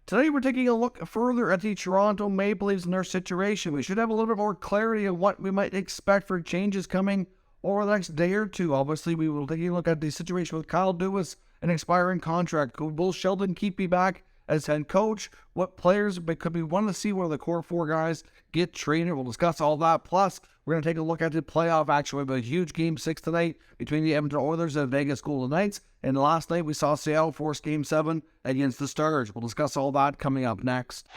Today we're taking a look further at the Toronto Maple Leafs and their situation. We should have a little bit more clarity on what we might expect for changes coming over the next day or two. Obviously, we will take a look at the situation with Kyle Dubas, an expiring contract. Will Sheldon Keefe be back as head coach? What players could we want to see one of the core four guys get traded? We'll discuss all that. Plus, we're going to take a look at the playoff action. We have a huge Game 6 tonight between the Edmonton Oilers and Vegas Golden Knights. And last night, we saw Seattle force Game 7 against the Stars. We'll discuss all that coming up next.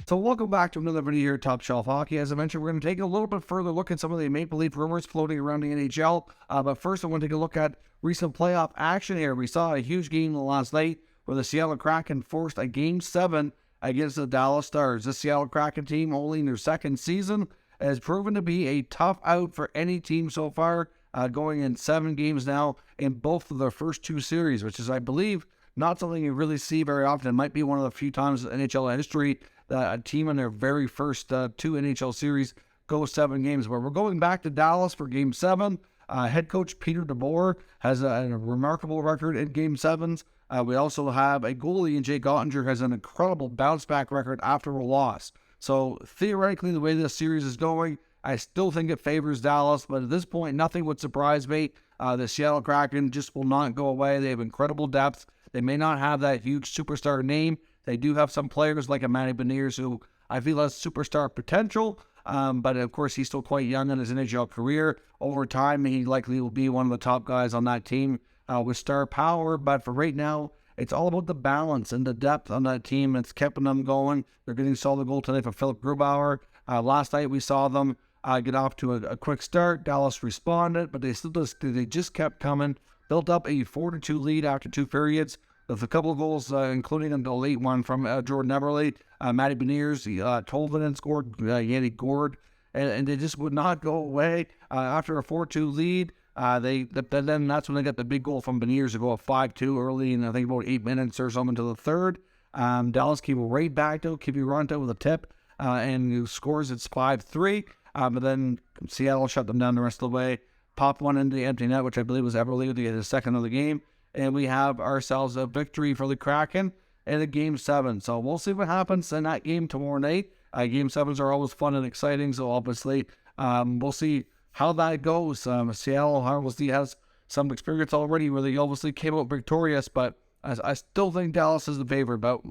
So welcome back to another video here at Top Shelf Hockey. As I mentioned, we're going to take a little bit further look at some of the Maple Leaf rumors floating around the NHL. But first, I want to take a look at recent playoff action here. We saw a huge game last night where the Seattle Kraken forced a Game 7 against the Dallas Stars. This Seattle Kraken team, only in their second season, has proven to be a tough out for any team so far, going in 7 games now in both of their first 2 series, which is, I believe, not something you really see very often. It might be one of the few times in NHL history that a team in their very first 2 NHL series goes 7 games. But we're going back to Dallas for Game 7. Head coach Peter DeBoer has a remarkable record in Game 7s. We also have a goalie in Jake Ottinger has an incredible bounce-back record after a loss. So theoretically, the way this series is going, I still think it favors Dallas. But at this point, nothing would surprise me. The Seattle Kraken just will not go away. They have incredible depth. They may not have that huge superstar name. They do have some players like a Matty Beniers who I feel has superstar potential. But of course, he's still quite young in his NHL career. Over time, he likely will be one of the top guys on that team with star power. But for right now, it's all about the balance and the depth on that team. It's keeping them going. They're getting solid goal tonight for Philip Grubauer. Last night, we saw them get off to a quick start. Dallas responded, but they just kept coming. Built up a 4-2 lead after 2 periods with a couple of goals, including a late one from Jordan Eberle, Matty Beniers, Tolvanen scored, Yanni Gord, and they just would not go away. After a 4-2 lead, then that's when they got the big goal from Beniers to go up 5-2 early in, I think, about 8 minutes or something to the third. Dallas came right back to Keefe with a tip, and scores. It's 5-3. But then Seattle shut them down the rest of the way. Popped one into the empty net, which I believe was Eberle to get his second of the game. And we have ourselves a victory for the Kraken in a Game 7. So we'll see what happens in that game tomorrow night. Game 7s are always fun and exciting. So obviously, we'll see how that goes. Seattle obviously has some experience already where they obviously came out victorious. But I still think Dallas is the favorite. But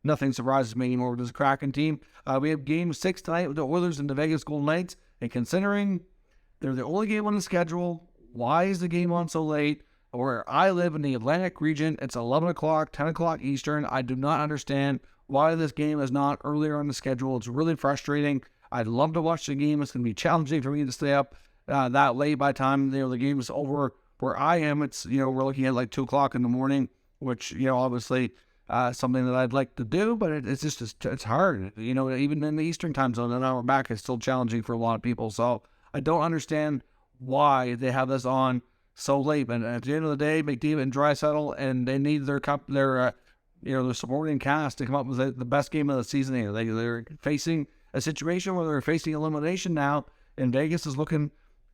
nothing surprises me anymore with this Kraken team. We have Game 6 tonight with the Oilers and the Vegas Golden Knights. And considering they're the only game on the schedule, why is the game on so late? Where I live in the Atlantic region, it's 11 o'clock, 10 o'clock Eastern. I do not understand why this game is not earlier on the schedule. It's really frustrating. I'd love to watch the game. It's going to be challenging for me to stay up that late by the time the game is over. Where I am, it's we're looking at like 2 o'clock in the morning, which obviously something that I'd like to do, but it's hard. Even in the Eastern time zone, an hour back is still challenging for a lot of people. So I don't understand why they have this on so late. But at the end of the day, McDavid and Draisaitl, and they need their supporting cast to come up with the best game of the season here. They're facing a situation where they're facing elimination now, and Vegas is looking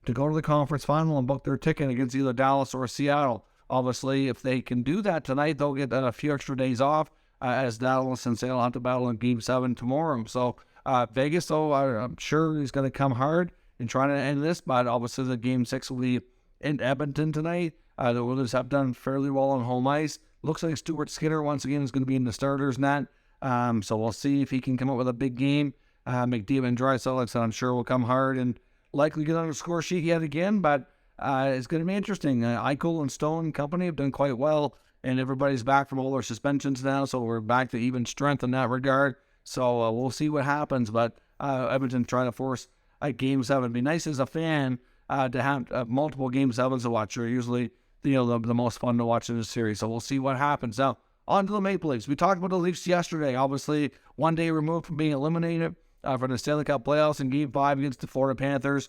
to go to the conference final and book their ticket against either Dallas or Seattle. Obviously, if they can do that tonight, they'll get a few extra days off as Dallas and Seattle have to battle in Game 7 tomorrow. So Vegas, though, I'm sure is going to come hard in trying to end this, but obviously the Game 6 will be in Edmonton tonight. The Oilers have done fairly well on home ice. Looks like Stuart Skinner once again is going to be in the starters net. So we'll see if he can come up with a big game. McDavid and Draisaitl, I'm sure, will come hard and likely get on the score sheet yet again. But it's going to be interesting. Eichel and Stone and company have done quite well, and everybody's back from all their suspensions now. So we're back to even strength in that regard. So we'll see what happens. But Edmonton trying to force a Game 7. It'd be nice as a fan to have multiple Game 7s to watch. Are usually the most fun to watch in this series. So we'll see what happens. Now, on to the Maple Leafs. We talked about the Leafs yesterday. Obviously, one day removed from being eliminated from the Stanley Cup playoffs in Game 5 against the Florida Panthers.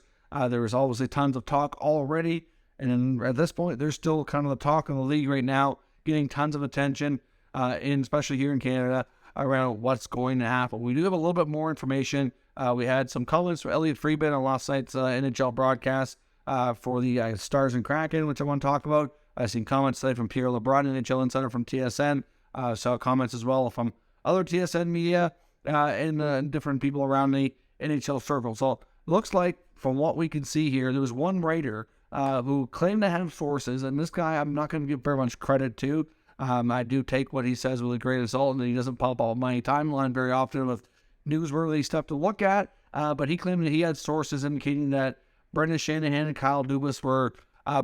There was obviously tons of talk already. And at this point, there's still kind of the talk in the league right now, getting tons of attention, especially here in Canada, around what's going to happen. We do have a little bit more information. We had some comments from Elliotte Friedman on last night's NHL broadcast for the Stars and Kraken, which I want to talk about. I've seen comments today from Pierre LeBrun, NHL Insider from TSN. Saw comments as well from other TSN media and different people around the NHL circle. So it looks like, from what we can see here, there was one writer who claimed to have sources, and this guy I'm not going to give very much credit to. I do take what he says with a grain of salt, and he doesn't pop up on my timeline very often with newsworthy stuff to look at. But he claimed that he had sources indicating that Brendan Shanahan and Kyle Dubas were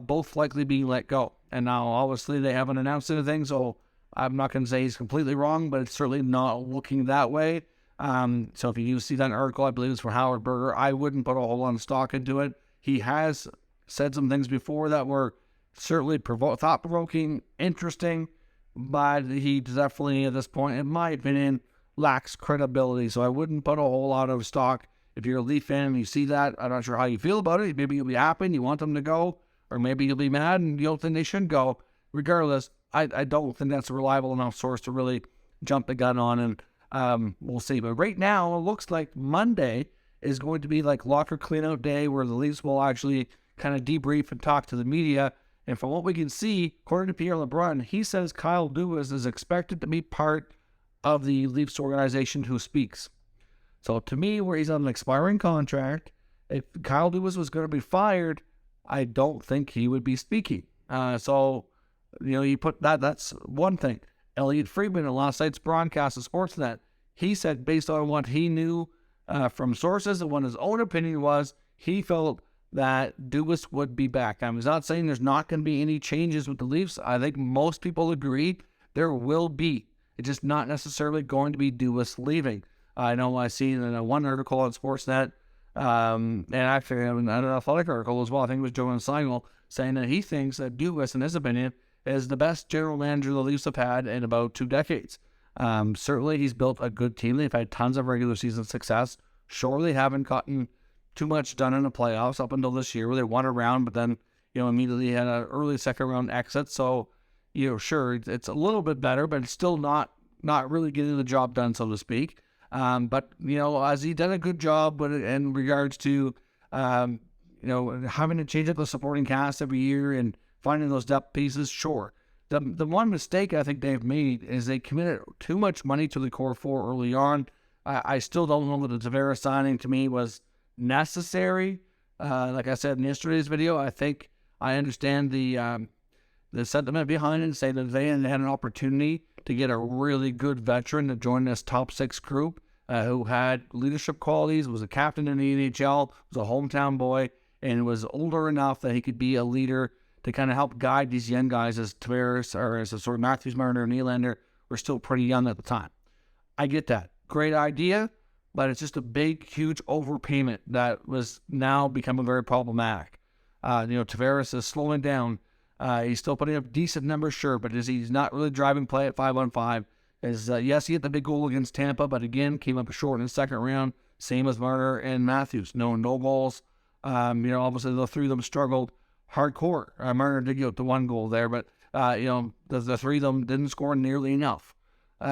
both likely being let go. And now, obviously, they haven't announced anything, so I'm not going to say he's completely wrong, but it's certainly not looking that way. So if you do see that article, I believe it's from Howard Berger, I wouldn't put a whole lot of stock into it. He has said some things before that were certainly thought-provoking, interesting, but he definitely, at this point, in my opinion, lacks credibility. So I wouldn't put a whole lot of stock. If you're a Leaf fan and you see that, I'm not sure how you feel about it. Maybe you'll be happy and you want them to go, or maybe you'll be mad and you don't think they should go. Regardless, I don't think that's a reliable enough source to really jump the gun on, and we'll see. But right now, it looks like Monday is going to be like locker cleanout day, where the Leafs will actually kind of debrief and talk to the media. And from what we can see, according to Pierre LeBrun, he says Kyle Dubas is expected to be part of the Leafs organization who speaks. So to me, where he's on an expiring contract, if Kyle Dubas was going to be fired, I don't think he would be speaking. So, you put that's one thing. Elliot Friedman in last night's broadcast of Sportsnet, he said, based on what he knew from sources and what his own opinion was, he felt that Dubas would be back. I was not saying there's not going to be any changes with the Leafs. I think most people agree there will be. It's just not necessarily going to be Dubas leaving. I know I seen in one article on Sportsnet, and actually an athletic article as well, I think it was Joe Seigel, saying that he thinks that Dubas, in his opinion, is the best general manager the Leafs have had in about 2 decades. Certainly, he's built a good team. They've had tons of regular season success. Sure, they haven't gotten too much done in the playoffs up until this year, where they won a round, but then, immediately had an early second round exit. So, sure, it's a little bit better, but it's still not really getting the job done, so to speak. But, has he done a good job in regards to, having to change up the supporting cast every year and finding those depth pieces? Sure. The one mistake I think they've made is they committed too much money to the core four early on. I still don't know that the Tavares signing to me was necessary. Like I said in yesterday's video, I think I understand the sentiment behind it, and say that they had an opportunity to get a really good veteran to join this top 6 group who had leadership qualities, was a captain in the NHL, was a hometown boy, and was older enough that he could be a leader to kind of help guide these young guys, as Tavares or as sort of Matthews, Marner, and Nylander were still pretty young at the time. I get that. Great idea, but it's just a big, huge overpayment that was now becoming very problematic. Tavares is slowing down. He's still putting up decent numbers, sure, but he's not really driving play at 5-on-5. Yes, he hit the big goal against Tampa, but again, came up short in the second round, same as Marner and Matthews. No goals. Obviously the 3 of them struggled hardcore. Marner did get the 1 goal there, but, the 3 of them didn't score nearly enough,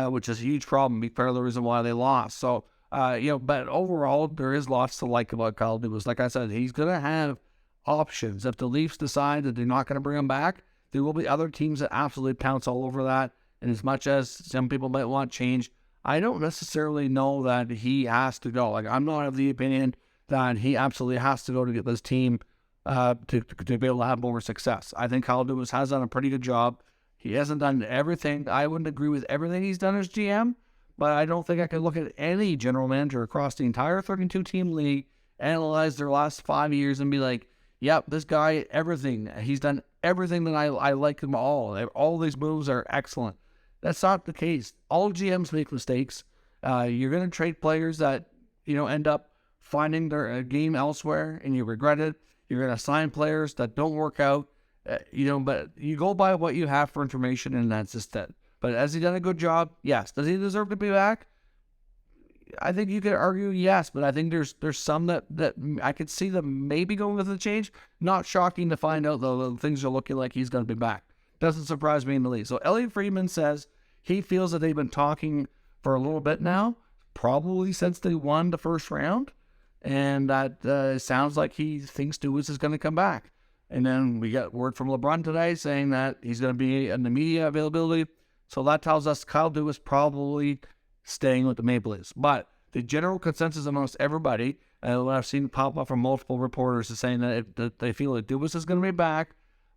which is a huge problem. Be part of the reason why they lost. So, but overall, there is lots to like about Kyle Dubas. Like I said, he's going to have options. If the Leafs decide that they're not going to bring him back, there will be other teams that absolutely pounce all over that. And as much as some people might want change, I don't necessarily know that he has to go. Like, I'm not of the opinion that he absolutely has to go to get this team to be able to have more success. I think Kyle Dubas has done a pretty good job. He hasn't done everything. I wouldn't agree with everything he's done as GM, but I don't think I could look at any general manager across the entire 32-team league, analyze their last 5 years, and be like, yep, this guy, everything. He's done everything that I like them all. All these moves are excellent. That's not the case. All GMs make mistakes. You're going to trade players that, end up finding their game elsewhere, and you regret it. You're going to sign players that don't work out, but you go by what you have for information, and that's just it. But has he done a good job? Yes. Does he deserve to be back? I think you could argue yes, but I think there's some that I could see them maybe going with a change. Not shocking to find out, though, that things are looking like he's going to be back. Doesn't surprise me in the least. So Elliot Friedman says he feels that they've been talking for a little bit now, probably since they won the first round, and that sounds like he thinks Dubas is going to come back. And then we got word from LeBron today saying that he's going to be in the media availability. So that tells us Kyle Dubas probably staying with the Maple Leafs. But the general consensus amongst everybody, and what I've seen pop up from multiple reporters, is saying that they feel that Dubas is going to be back,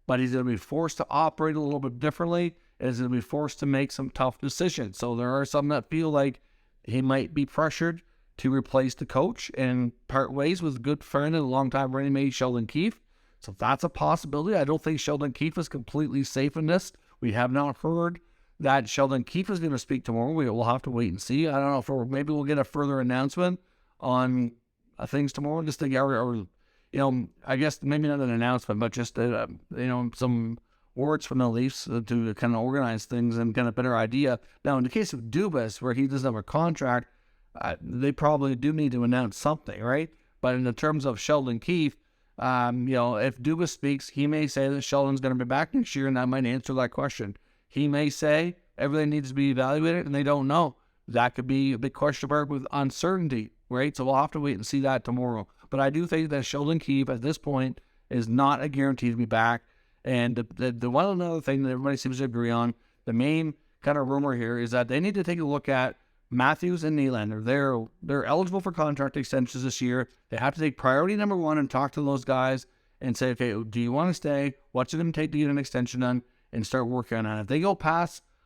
but he's going to be forced to operate a little bit differently, and he's going to be forced to make some tough decisions. So there are some that feel like he might be pressured to replace the coach and part ways with a good friend and a longtime running mate, Sheldon Keefe. So that's a possibility. I don't think Sheldon Keefe is completely safe in this. We have not heard that Sheldon Keefe is going to speak tomorrow. We'll have to wait and see. I don't know if maybe we'll get a further announcement on things tomorrow. Just to get, or I guess maybe not an announcement, but just some words from the Leafs to kind of organize things and get a better idea. Now, in the case of Dubas, where he doesn't have a contract, they probably do need to announce something, right? But in the terms of Sheldon Keefe, if Dubas speaks, he may say that Sheldon's going to be back next year, and that might answer that question. He may say everything needs to be evaluated, and they don't know. That could be a big question mark with uncertainty, right? So we'll have to wait and see that tomorrow. But I do think that Sheldon Keefe at this point is not a guarantee to be back. And the one another thing that everybody seems to agree on, the main kind of rumor here is that they need to take a look at Matthews and Nylander. They're eligible for contract extensions this year. They have to take priority number one and talk to those guys and say, okay, do you want to stay? What's it going to take to get an extension done? And start working on it. If they go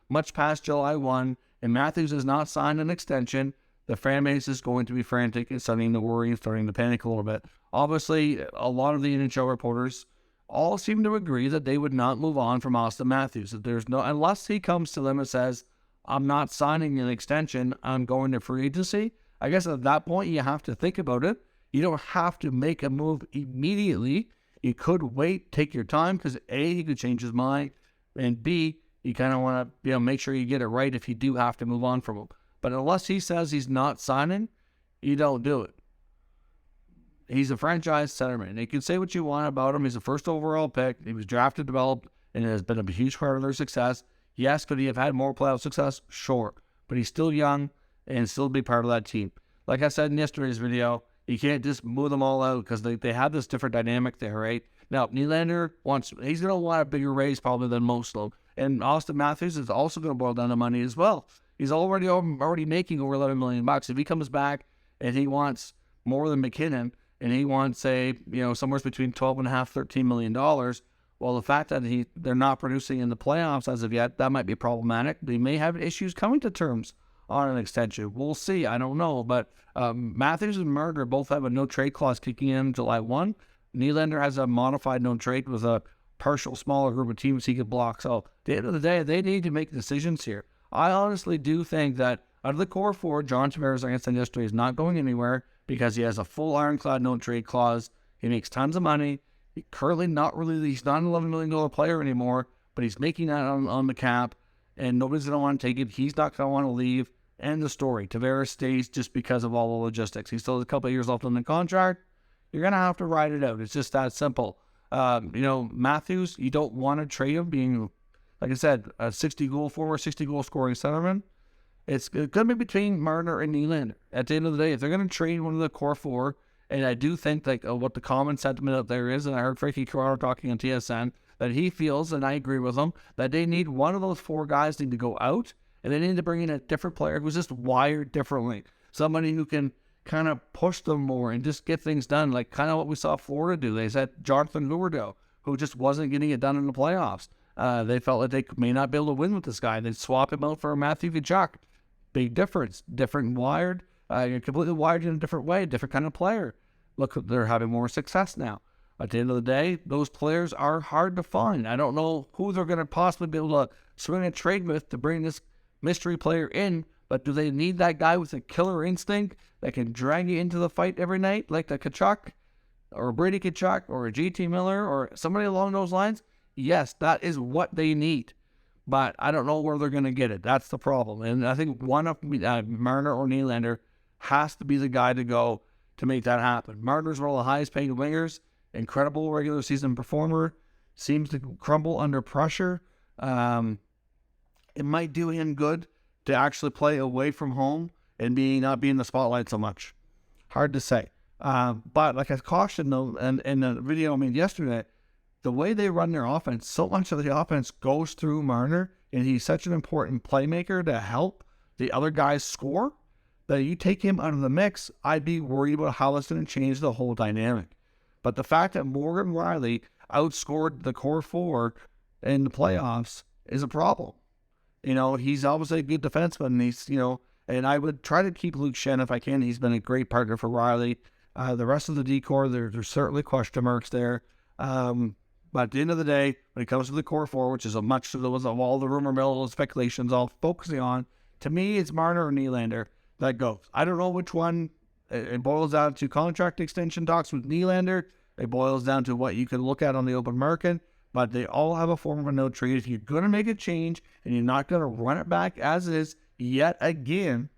much past July 1 and Matthews has not signed an extension, the fan base is going to be frantic and starting to worry and starting to panic a little bit. Obviously, a lot of the NHL reporters all seem to agree that they would not move on from Austin Matthews. That unless he comes to them and says, I'm not signing an extension, I'm going to free agency. I guess at that point, you have to think about it. You don't have to make a move immediately. You could wait, take your time, because A, he could change his mind, and B, you kind of want to make sure you get it right if you do have to move on from him. But unless he says he's not signing, you don't do it. He's a franchise centerman. You can say what you want about him. He's a first overall pick. He was drafted, developed, and has been a huge part of their success. Yes, could he have had more playoff success? Sure. But he's still young and still be part of that team. Like I said in yesterday's video, you can't just move them all out because they have this different dynamic there, right? Now, Nylander he's going to want a bigger raise probably than most of them. And Austin Matthews is also going to boil down to money as well. He's already making over $11 million. If he comes back and he wants more than McKinnon, and he wants, say, somewhere between $12.5, $13 million, well, the fact that they're not producing in the playoffs as of yet, that might be problematic. They may have issues coming to terms on an extension. We'll see. I don't know. But Matthews and Marner both have a no-trade clause kicking in July 1. Nylander has a modified no-trade with a partial smaller group of teams he could block. So at the end of the day, they need to make decisions here. I honestly do think that out of the core four, John Tavares, like I said yesterday, is not going anywhere because he has a full ironclad no-trade clause. He makes tons of money. He's not an $11 million player anymore, but he's making that on the cap, and nobody's going to want to take it. He's not going to want to leave. End the story. Tavares stays just because of all the logistics. He still has a couple of years left on the contract. You're going to have to ride it out. It's just that simple. Matthews, you don't want to trade him being, like I said, a 60-goal scoring centerman. It's going to be between Marner and Nylander. At the end of the day, if they're going to trade one of the core four, and I do think what the common sentiment out there is, and I heard Frankie Corrado talking on TSN, that he feels, and I agree with him, that they need one of those four guys to go out, and they need to bring in a different player who's just wired differently. Somebody who can kind of push them more and just get things done, like kind of what we saw Florida do. They said Jonathan Huberdeau, who just wasn't getting it done in the playoffs. They felt like they may not be able to win with this guy. They'd swap him out for Matthew Tkachuk. Big difference. Different wired. Completely wired in a different way. Different kind of player. Look, they're having more success now. At the end of the day, those players are hard to find. I don't know who they're going to possibly be able to swing a trade with to bring this mystery player in, but do they need that guy with a killer instinct that can drag you into the fight every night, like the Tkachuk, or Brady Tkachuk, or a GT Miller, or somebody along those lines? Yes, that is what they need. But I don't know where they're going to get it. That's the problem. And I think one of Marner or Nylander has to be the guy to go to make that happen. Marner's one of the highest paid wingers, incredible regular season performer, seems to crumble under pressure. It might do him good to actually play away from home and not be in the spotlight so much. Hard to say. But like I cautioned though, and in the video I made yesterday, the way they run their offense, so much of the offense goes through Marner, and he's such an important playmaker to help the other guys score, that you take him out of the mix, I'd be worried about how it's going to change the whole dynamic. But the fact that Morgan Rielly outscored the core four in the playoffs is a problem. He's obviously a good defenseman, and he's, and I would try to keep Luke Schenn if I can. He's been a great partner for Rielly. The rest of the decor, there's certainly question marks there. But at the end of the day, when it comes to the core four, which is a much of all the rumor mill speculations all focusing on, to me, it's Marner or Nylander that goes. I don't know which one. It boils down to contract extension talks with Nylander. It boils down to what you can look at on the open market. But they all have a form of a no trade. If you're going to make a change and you're not going to run it back as is yet again,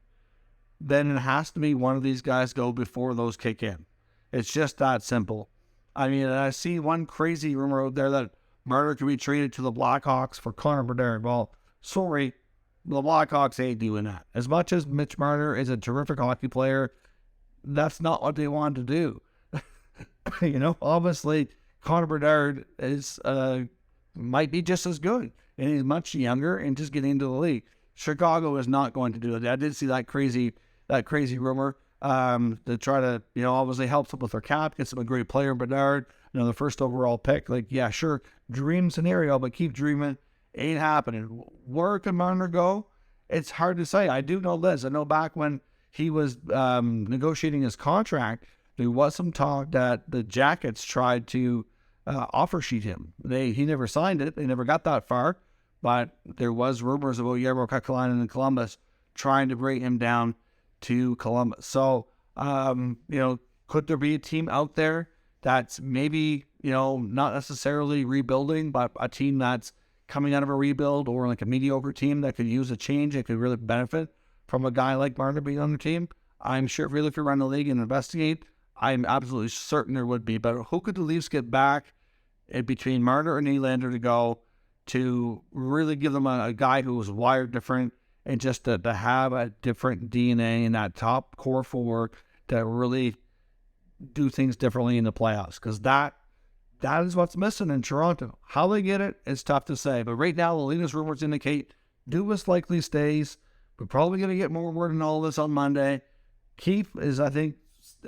then it has to be one of these guys go before those kick in. It's just that simple. I mean, I see one crazy rumor out there that Marner could be traded to the Blackhawks for Connor Bedard. Well, sorry, the Blackhawks ain't doing that. As much as Mitch Marner is a terrific hockey player, that's not what they want to do. Obviously, Connor Bedard is might be just as good, and he's much younger and just getting into the league. Chicago is not going to do it. I did see that crazy rumor to try to, obviously help them with their cap, get them a great player, Bedard, the first overall pick. Like, yeah, sure, dream scenario, but keep dreaming. Ain't happening. Where can Marner go? It's hard to say. I do know this. I know back when he was negotiating his contract, there was some talk that the Jackets tried to offer sheet him. He never signed it. They never got that far. But there was rumors about Jarmo Kekalainen in Columbus trying to bring him down to Columbus. So, could there be a team out there that's maybe, not necessarily rebuilding, but a team that's coming out of a rebuild, or like a mediocre team that could use a change and could really benefit from a guy like Marner being on the team? I'm sure if you run the league and investigate, I'm absolutely certain there would be. But who could the Leafs get back in between Marner and Nylander to go to really give them a guy who was wired different, and just to have a different DNA in that top core four to really do things differently in the playoffs? Because that is what's missing in Toronto. How they get it is tough to say. But right now, the latest rumors indicate Dubas likely stays. We're probably going to get more word on all this on Monday. Keefe is, I think,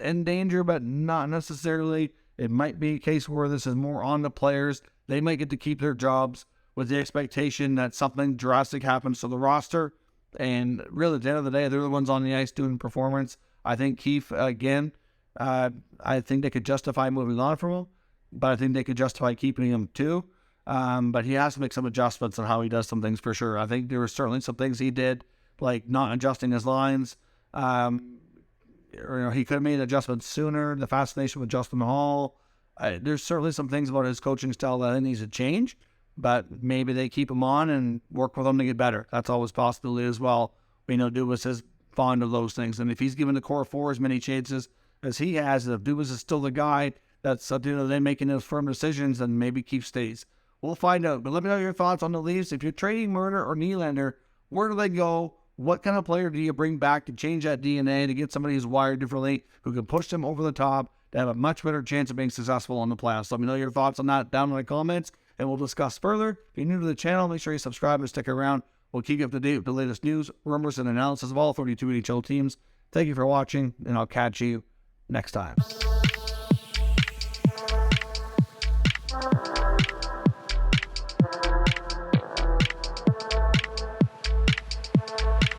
in danger, but not necessarily. It might be a case where this is more on the players. They might get to keep their jobs with the expectation that something drastic happens to the roster. And really, at the end of the day, they're the ones on the ice doing performance. I think Keefe, again, I think they could justify moving on from him, but I think they could justify keeping him too. But he has to make some adjustments on how he does some things for sure. I think there were certainly some things he did, like not adjusting his lines. He could have made adjustments sooner. The fascination with Justin Hall. There's certainly some things about his coaching style that needs to change, but maybe they keep him on and work with him to get better. That's always a possibility as well. We know Dubas is fond of those things, and if he's given the core four as many chances as he has, if Dubas is still the guy that's then making those firm decisions, then maybe Keefe stays. We'll find out. But let me know your thoughts on the Leafs. If you're trading Marner or Nylander, where do they go? What kind of player do you bring back to change that DNA, to get somebody who's wired differently, who can push them over the top, to have a much better chance of being successful in the playoffs? Let me know your thoughts on that down in the comments, and we'll discuss further. If you're new to the channel, make sure you subscribe and stick around. We'll keep you up to date with the latest news, rumors, and analysis of all 32 NHL teams. Thank you for watching, and I'll catch you next time.